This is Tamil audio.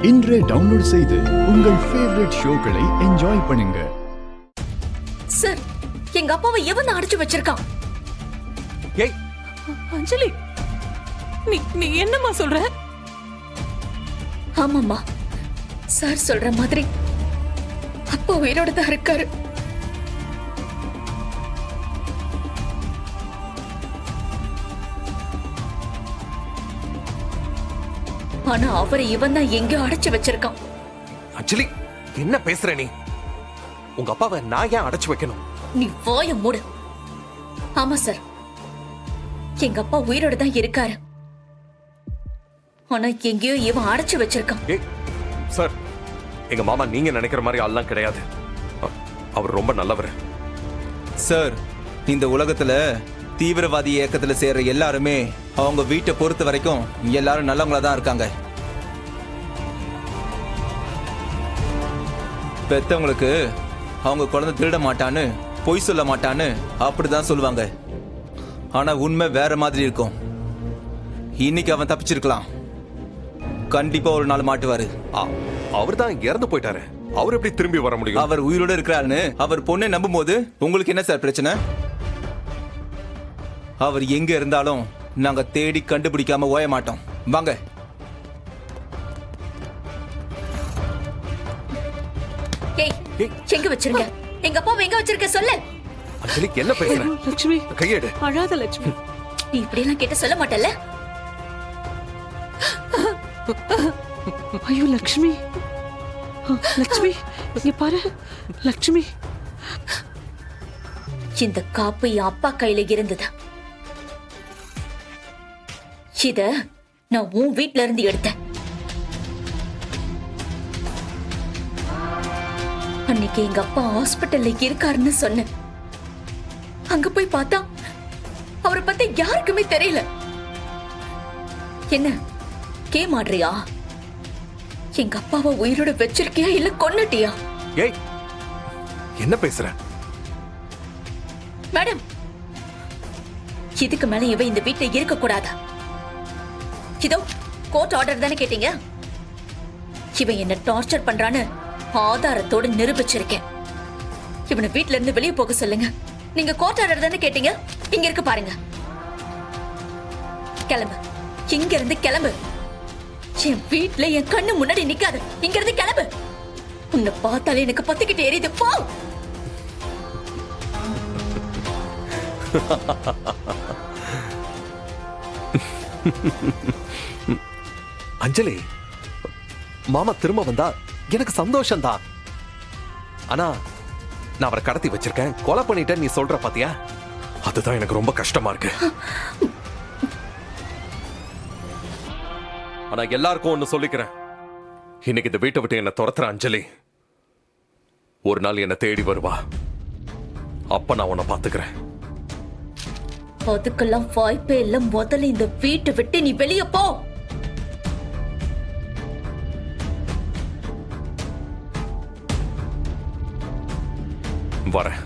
இன்றே டவுன்லோட் செய்து உங்கள் ஃபேவரட் ஷோக்களை என்ஜாய் பண்ணுங்க. சார், எங்க அப்பாவை எவன் அடைச்சு வச்சிருக்கான்? ஏய் அஞ்சலி, நீ என்னம்மா சொல்ற? ஆமாம்மா, சார் சொல்ற மாதிரி அப்பா உயிரோட தான் இருக்காரு. ஆனா அவரை இவன் தான் எங்க அடைச்சு வச்சிருக்கான். அஞ்சலி, என்ன பேசுற நீ? உங்க அப்பாவை நான் ஏன் அடைச்சு வைக்கணும்? நீ வாய மூடு. ஆமா சார், எங்க அப்பா உயிரோட தான் இருக்காரு. ஆனா எங்கேயோ இவன் அடைச்சு வச்சிருக்கான். ஏய் சார், எங்க மாமா நீங்க நினைக்கிற மாதிரி ஆள்லாம் கிடையாது. அவர் ரொம்ப நல்லவர் சார். இந்த உலகத்துல தீவிரவாதி இயக்கத்துல சேர்ற எல்லாருமே அவங்க வீட்டை பொறுத்த வரைக்கும் எல்லாரும் நல்லவங்களா தான் இருக்காங்க. பெத்தவங்களுக்கு அவங்க குழந்தை திருட மாட்டான்னு, பொய் சொல்ல மாட்டான்னு அப்படிதான் சொல்லுவாங்க. ஆனா உண்மை வேற மாதிரி இருக்கும். இன்னைக்கு அவன் தப்பிச்சிருக்கலாம், கண்டிப்பா ஒரு நாள் மாட்டுவாரு. அவர் தான் இறந்து போயிட்டாரு, அவர் எப்படி திரும்பி வர முடியும்? அவர் உயிரோட இருக்கிறாருன்னு அவர் பொண்ணை நம்பும் போது உங்களுக்கு என்ன சார் பிரச்சனை? அவர் எங்க இருந்தாலும் நாங்க தேடி கண்டுபிடிக்காம ஓய மாட்டோம். வாங்க. ஏய், எங்க வச்சிருக்க? எங்க அப்பாவை எங்க வச்சிருக்க சொல்லு. அஞ்சலி, என்ன பேசுற? லட்சுமி, கையெடு. அழாத லட்சுமி. நீ இப்படி எல்லாம் கேட்ட சொல்ல மாட்டல்ல? ஐயோ லட்சுமி, லட்சுமி இங்க பாரு. லட்சுமி, இந்த காப்பு என் அப்பா கையில இருந்தது. இத நான் உன் வீட்ல இருந்து எடுத்தேன். அன்னைக்கு எங்க அப்பா ஹாஸ்பிட்டல்ல இருக்காருன்னு சொன்னேன். அங்க போய் பார்த்தா அவரை பத்தி யாருக்குமே தெரியல. என்ன கேமாடுறியா? எங்க அப்பாவை உயிரோட வச்சிருக்கியா இல்ல கொன்னுட்டியா? ஏய், என்ன பேசுற? மேடம், இதுக்கு மேல இவ இந்த வீட்டுல இருக்க கூடாது. இதோ கோர்ட் ஆர்டர் தானே கேட்டீங்க? இவன் என்ன டார்ச்சர் பண்றான்னு ஆதாரத்தோடு நிரூபிச்சிருக்கேன். இவனை வீட்ல இருந்து வெளியே போக சொல்லுங்க. நீங்க கோர்ட் ஆர்டர் தானே கேட்டீங்க? இங்க இருக்கு பாருங்க. கிளம்பு, இங்க இருந்து கிளம்பு. என் வீட்ல என் கண்ணு முன்னாடி நிக்காது. இங்க இருந்து கிளம்பு. உன்னை பார்த்தாலே எனக்கு பத்திக்கிட்டு எரியுது. போ. அஞ்சலி, மாமா திரும்ப வந்தா எனக்கு சந்தோஷம் தான். ஆனா நான் அவரை கடத்தி வச்சிருக்கேன், கொலை பண்ணிட்டேன் நீ சொல்ற பாத்தியா? அதுதான் எனக்கு ரொம்ப கஷ்டமா இருக்கு. ஆனா எல்லாருக்கும் ஒண்ணு சொல்லிக்கிறேன். இன்னைக்கு இந்த வீட்டை விட்டு என்ன துரத்துற அஞ்சலி ஒரு நாள் என்ன தேடி வருவா. அப்ப நான் உன்னை பாத்துக்கிறேன். அதுக்கெல்லாம் வாய்ப்பே இல்ல. முதல்ல இந்த வீட்டை விட்டு நீ வெளியே போ. வரேன்.